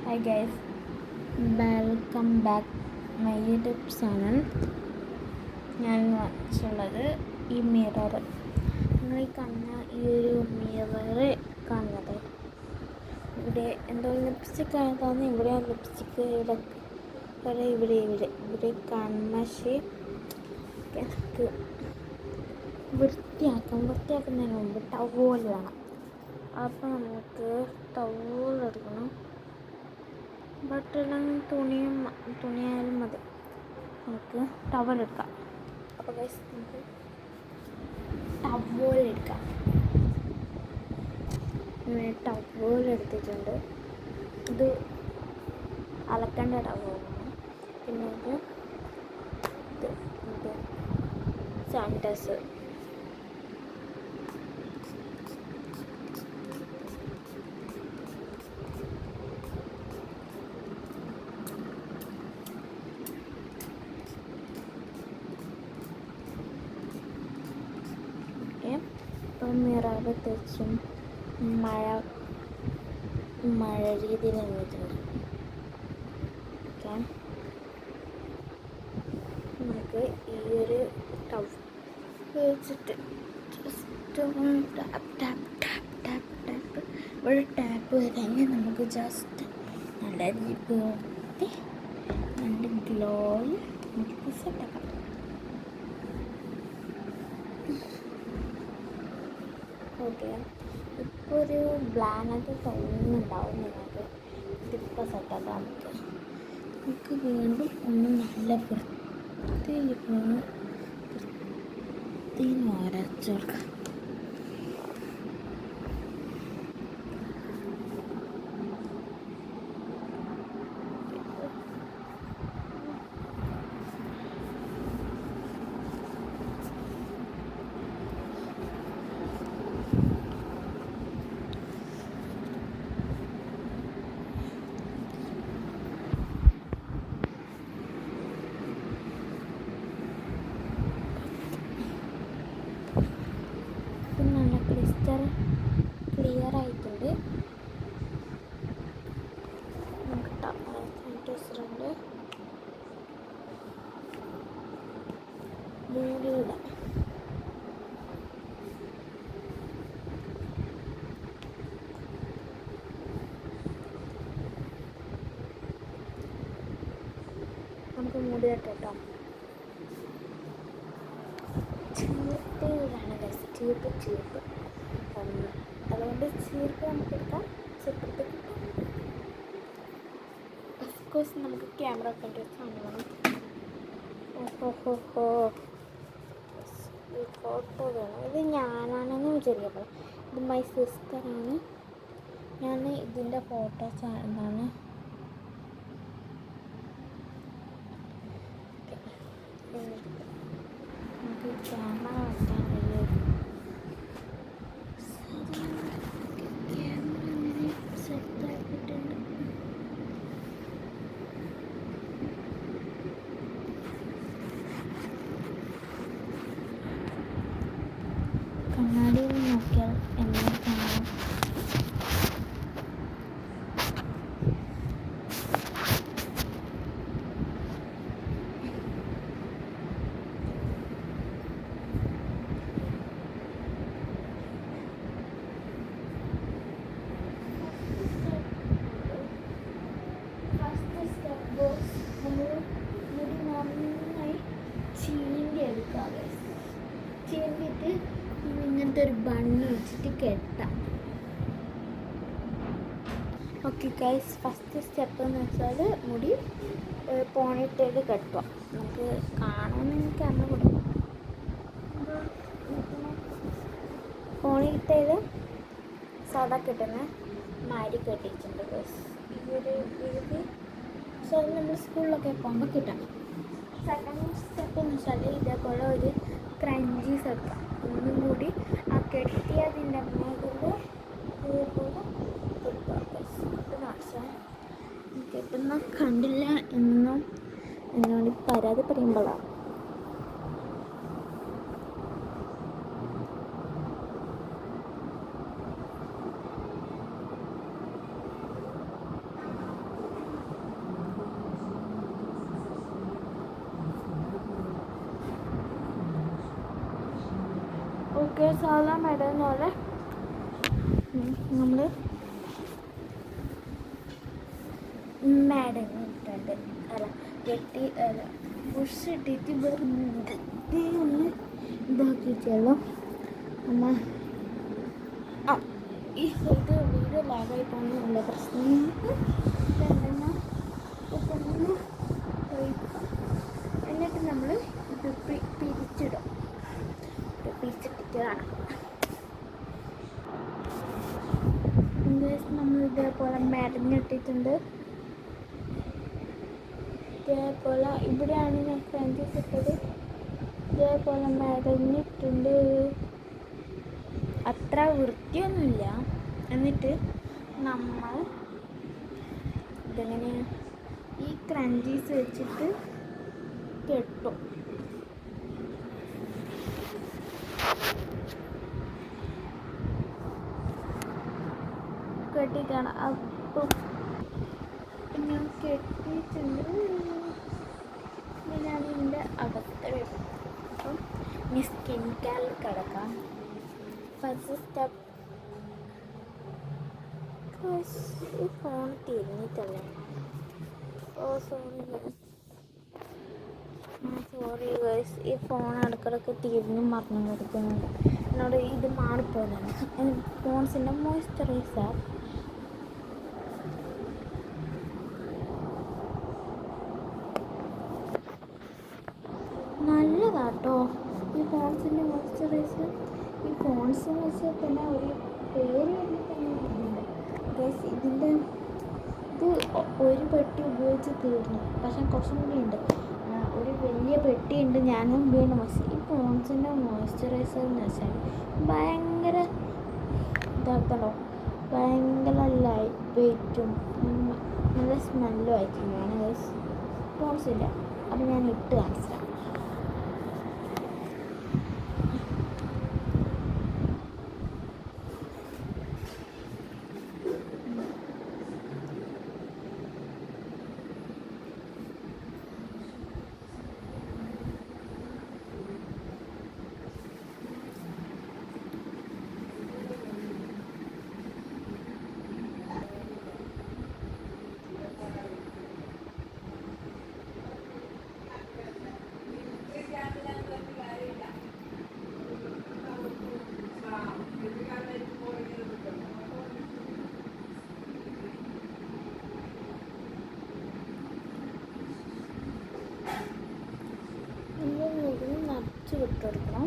Hi guys, welcome back my YouTube channel. ഞാൻ വാങ്ങിച്ചുള്ളത് ഈ mirror. നിങ്ങൾ ഈ കാണുന്ന ഈ ഒരു മിറർ കാണുന്നത് ഇവിടെ എന്തോ ലിപ്സ്റ്റിക് ആയതാണ്. ഇവിടെ ലിപ്സ്റ്റിക് ഇവിടെ കൺമഷി നമുക്ക് വൃത്തിയാക്കുന്നതിന് മുമ്പ് ടവൽ വേണം. അപ്പോൾ നമുക്ക് ടവൽ എടുക്കണം. ബട്ടലും തുണിയായാലും മതി. നമുക്ക് ടവൽ എടുക്കാം. അപ്പോൾ ഗൈസ് നമുക്ക് ടവൽ എടുക്കാം. ടവൽ എടുത്തിട്ടുണ്ട്. ഇത് അലക്കേണ്ട ടവലാണ്. പിന്നെ ഇത് സാനിറ്റൈസർ. ഇപ്പം മിറർ തെച്ചും മഴ രീതിയിൽ നിന്നിട്ടുണ്ട്. ഓക്കെ, നമുക്ക് ഈ ഒരു ടവ് വെച്ചിട്ട് just tap tap tap tap tap ഒരു ടാപ്പ് കഴിഞ്ഞ് നമുക്ക് ജസ്റ്റ് നല്ല ജീപ്പ് നല്ല ഗ്ലോയിൽ നമുക്ക് സെറ്റാക്കാം. ഓക്കെ, ഇപ്പോൾ ഒരു ബ്ലാങ്ക് തോന്നുന്നുണ്ടാവും നിങ്ങൾക്ക്. ഇതിപ്പോൾ സെറ്റാക്കാം. നമുക്ക് വീണ്ടും ഒന്ന് നല്ല വൃത്തിയിൽ വരച്ചു കൊടുക്കാം. നല്ല ക്ലിയർ ആയിട്ടുണ്ട്. നമുക്ക് സാനിറ്റൈസറുണ്ട്. മൂടിയിടാം. നമുക്ക് മൂടിയിട്ടോ. ചീർപ്പ് അതുകൊണ്ട് ചീർപ്പ് നമുക്ക് എടുക്കാം. ചിത്രത്തിൽ കിട്ടും. ഓഫ്കോഴ്സ് നമുക്ക് ക്യാമറ ഒക്കെ കാണണം. ഈ ഫോട്ടോ വേണം. ഇത് ഞാനാണെന്ന് വിചാരിക്കപ്പോൾ ഇത് മൈ സിസ്റ്ററാണ്. ഞാൻ ഇതിൻ്റെ ഫോട്ടോസ് എന്താണ് നമുക്ക് ക്യാമറ വയ്ക്കാൻ കഴിയും. കണ്ണാടിയിൽ നോക്കിയാൽ എന്നെ കാണാം. ഫസ്റ്റ് സ്റ്റെപ്പ് നമ്മൾ മുടി നന്നായി ചീന്തി എടുക്കുക. ചീന്തിട്ട് ഇങ്ങനത്തെ ഒരു ബണ്ണ് വെച്ചിട്ട് കെട്ടാം. ഓക്കെ ഗൈസ്, ഫസ്റ്റ് സ്റ്റെപ്പ് എന്ന് വെച്ചാൽ മുടി പോണിട്ടേൽ കെട്ടുക. നമുക്ക് കാണുമെന്ന് ക്യാമറ കൊടുക്കും. പോണിട്ടേൽ സാധാ കെട്ടുന്ന മാരി കെട്ടിയിട്ടുണ്ട് ഗൈസ്. ഈ ഒരു രീതി സാധാരണ നമ്മൾ സ്കൂളിലൊക്കെ പോകുമ്പോൾ കിട്ടാം. സെക്കൻഡ് സ്റ്റെപ്പ് എന്ന് വെച്ചാൽ ഇതേപോലെ ഒരു ക്രഞ്ചീസ് എടുക്കാം. ഒന്നും കൂടി ആ കെട്ടിയതിൻ്റെ മേഖല ഇതേപോലെ കെട്ടുന്ന കണ്ടില്ല എന്നും എന്നോട് പരാതി പറയുമ്പോഴാണ്. സാധാ ഇടുന്ന പോലെ നമ്മൾ മടങ്ങിയിട്ടുണ്ട്. അല്ല കെട്ടി അല്ല പുഷ് ഇട്ടിട്ട് വെറുതെ ഒന്ന് ഇതാക്കിയിട്ടുള്ളൂ. അമ്മ ഇത് വീഡിയോ ലാഗായിട്ടൊന്നുമില്ല, പ്രശ്നം രണ്ടെണ്ണം ഒഴിക്കുക. എന്നിട്ട് നമ്മൾ ഇത് പിരിച്ചിടും. പിരിച്ചിട്ടിട്ട് നടക്കും. നമ്മൾ ഇതേപോലെ മടങ്ങിയിട്ടിട്ടുണ്ട്. ഇതേപോലെ ഇവിടെയാണ് ഞാൻ ഫ്രഞ്ചസ് ഇട്ടത്. ഇതേപോലെ മടങ്ങിയിട്ടുണ്ട്. അത്ര വൃത്തിയൊന്നുമില്ല. എന്നിട്ട് നമ്മൾ ഇതെങ്ങനെ ഈ ക്രഞ്ചീസ് വെച്ചിട്ട് കെട്ടും. കെട്ടിക്കാണ്. അപ്പം ഞാൻ കെട്ടിയിട്ടുണ്ട്. ഞാൻ ഇതിൻ്റെ അകത്ത് വരും. അപ്പം ഇനി സ്കിൻ കെയറിൽ കിടക്കാം. ഫസ്റ്റ് സ്റ്റെപ്പ് ഈ ഫോൺ തിരിഞ്ഞിട്ടല്ലേ. സോറി ഗൈസ്, ഈ ഫോൺ ഇടക്കിടക്ക് തിരിഞ്ഞും മറന്നും കിടക്കുന്നുണ്ട്. എന്നോട് ഇത് മാറിപ്പോയതാണ്. ഫോൺസിൻ്റെ മോയ്സ്ചറൈസർ നല്ലതാട്ടോ. ഈ ഫോൺസിൻ്റെ മോയ്സ്ചറൈസർ ഈ ഫോൺസ് എന്ന് വെച്ചാൽ തന്നെ ഒരു പേര് വരുമ്പോൾ തന്നെ ഇതുണ്ട് ഗൈസ്. ഇതിൻ്റെ ഇത് ഒരു പെട്ടി ഉപയോഗിച്ച് തീർന്നു. പക്ഷെ കുറച്ചും കൂടി ഉണ്ട്. ഒരു വലിയ പെട്ടിയുണ്ട്. ഞാനും വീണ്ടും ഈ ഫോൺസിൻ്റെ മോയ്സ്ചറൈസർ എന്ന് വെച്ചാൽ ഭയങ്കര ഇതാക്കണോ, ഭയങ്കര ലൈറ്റ് വെയ്റ്റും നല്ല സ്മെല്ലും ആയിരിക്കുന്നതാണ് ഗൈസ് ഫോൺസിൻ്റെ. അപ്പം ഞാൻ ഇട്ട് കാണിച്ചാൽ നിറച്ച് വിട്ടെടുക്കണം.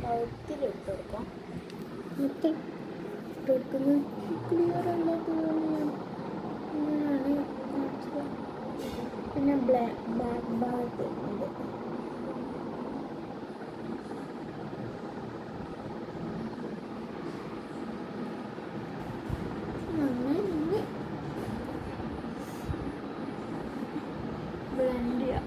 കഴുത്തിലിട്ട് കൊടുക്കാം. എന്നിട്ട് ഇട്ടെടുക്കുന്നത് ക്ലിയർ അല്ലാത്ത ഇങ്ങനെയാണ് കാണിച്ചത്. പിന്നെ ബാക്ക് ഭാഗത്ത് ഉണ്ട്. നന്നായി നിന്ന് ബ്ലെൻഡ് ചെയ്യാം.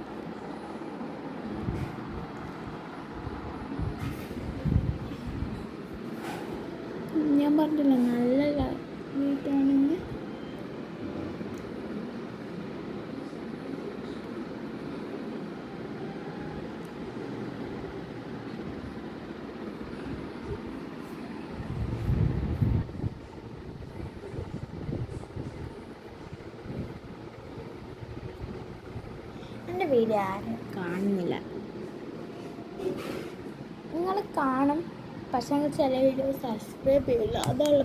ഞാൻ പറഞ്ഞില്ല നല്ല വീട്ടാണെങ്കിൽ എൻ്റെ വീഡിയോ ആരും കാണുന്നില്ല. നിങ്ങൾ കാണും, പക്ഷേ ചില വീഡിയോ സബ്സ്ക്രൈബ് ചെയ്യില്ല. അതാണ്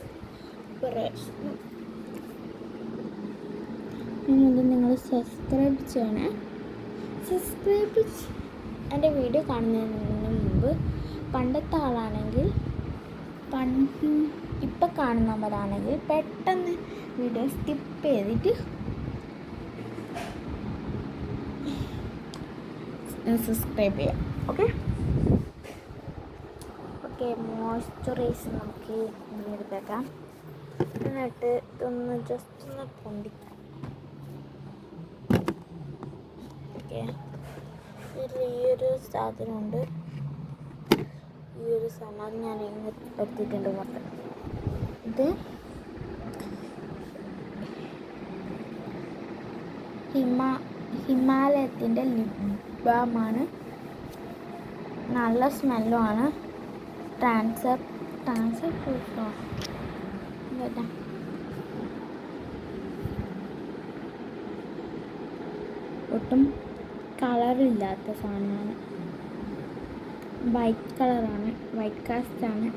പ്രശ്നം. ഇത് നിങ്ങൾ സബ്സ്ക്രൈബ് ചെയ്യണേ. സബ്സ്ക്രൈബ് എൻ്റെ വീഡിയോ കാണുന്നതിന് മുമ്പ് പണ്ടത്തെ ആളാണെങ്കിൽ ഇപ്പം കാണുന്നവരാണെങ്കിൽ പെട്ടെന്ന് വീഡിയോ സ്കിപ്പ് ചെയ്തിട്ട് സബ്സ്ക്രൈബ് ചെയ്യാം. ഓക്കെ മോയ്സ്ചറൈസ് നമുക്ക് എടുത്തേക്കാം. എന്നിട്ട് ഇതൊന്ന് ജസ്റ്റ് ഒന്ന് പൊന്തിക്കാം. ഓക്കെ, ഇതിൽ ഈ ഒരു സാധനമുണ്ട്. ഈ ഒരു സാധനം ഞാൻ ഇങ്ങനെ എടുത്തിട്ടുണ്ട് മൊത്തം. ഇത് ഹിമാലയത്തിൻ്റെ ലിപ് ബാമാണ്. നല്ല സ്മെല്ലുമാണ്. ട്രാൻസ്ഫർ പ്രൂഫോ കേട്ടാ. ഒട്ടും കളറില്ലാത്ത സാധനമാണ്, വൈറ്റ് കളറാണ്, വൈറ്റ് കാസ്റ്റാണ്.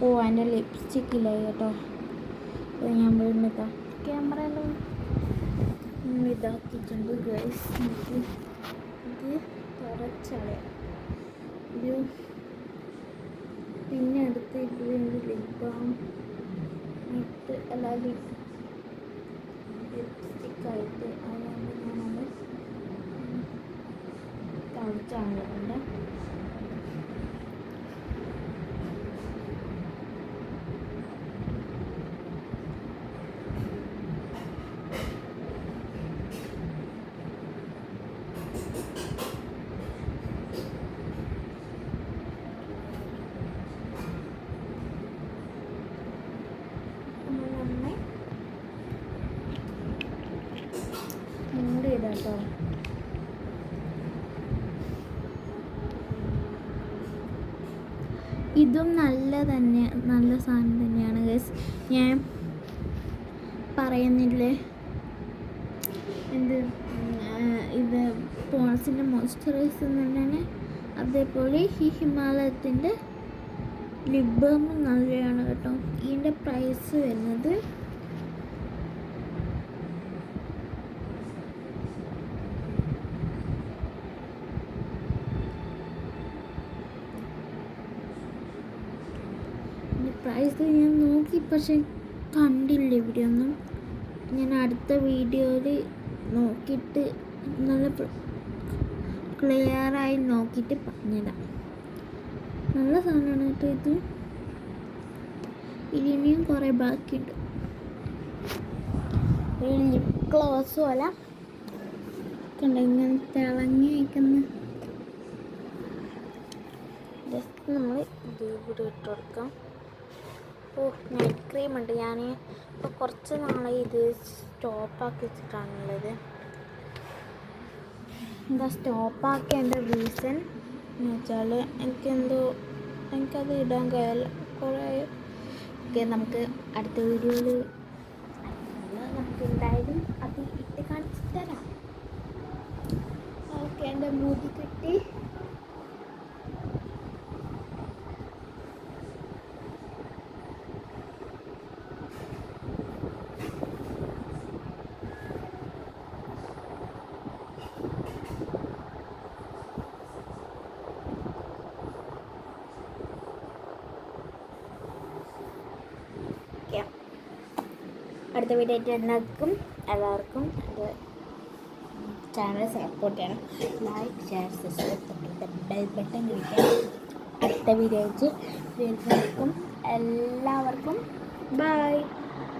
ഓ അതിൻ്റെ ലിപ്സ്റ്റിക്ക് ഇല്ല കേട്ടോ. ഞാൻ വീണ്ടും ഇതാ ക്യാമറയിലും ഇതാക്കിയിട്ടുണ്ട് ഗൈസ്. ഇത് തുറച്ചളയാം. ഒരു പിന്നെ അടുത്ത് ഇതിൻ്റെ ലിപ് ബാം ഇട്ട് അല്ല ലിപ്സ്റ്റിക്കായിട്ട് അതുകൊണ്ട് ഞാനത് തളിച്ചാണുണ്ട്. മൂടി ചെയ്താട്ടോ. ഇതും നല്ല സാധനം തന്നെയാണ് ഗൈസ്. ഞാൻ പറയുന്നില്ലേ ഇത് പോൺസിൻ്റെ മോയ്സ്ചറൈസർ തന്നെയാണ്. അതേപോലെ ഈ ഹിമാലയത്തിൻ്റെ ലിപ് ബാം നല്ലതാണ് കേട്ടോ. ഇതിൻ്റെ പ്രൈസ് വരുന്നത് ഞാൻ നോക്കി പക്ഷെ കണ്ടില്ല ഇവിടെ ഒന്നും. ഞാൻ അടുത്ത വീഡിയോയിൽ നോക്കിയിട്ട് നല്ല ക്ലിയറായി നോക്കിയിട്ട് പറഞ്ഞുതരാം. നല്ല സാധനമാണ് കേട്ടോ ഇത്. ഇനിയും കുറേ ബാക്കിയുണ്ട്. ഒരു ലിപ് ഗ്ലോസ് പോലെ കണ്ട ഇങ്ങനെ തിളങ്ങി വയ്ക്കുന്ന. ജസ്റ്റ് നമ്മൾ ഇത് ഇവിടെ ഇട്ട് കൊടുക്കാം. നൈറ്റ് ക്രീം ഉണ്ട്. ഞാൻ ഇപ്പോൾ കുറച്ച് നാളായി ഇത് സ്റ്റോപ്പാക്കി വെച്ചിട്ടാണുള്ളത്. എന്താ സ്റ്റോപ്പാക്കിയതിൻ്റെ റീസൺ എന്ന് വെച്ചാൽ എനിക്കത് ഇടാൻ കഴിയില്ല കുറേ. ഓക്കെ, നമുക്ക് അടുത്ത വീഡിയോയിൽ നമുക്ക് എന്തായാലും അത് ഇട്ട് കാണിച്ചു തരാം. ഓക്കെ, എൻ്റെ മുടി കിട്ടി. അടുത്ത വീഡിയോ ആയിട്ട് എല്ലാവർക്കും എൻ്റെ ചാനൽ സപ്പോർട്ട് ചെയ്യണം. Like, share, subscribe, bell button click. അടുത്ത വീഡിയോ ആയിട്ട് എല്ലാവർക്കും ബൈ.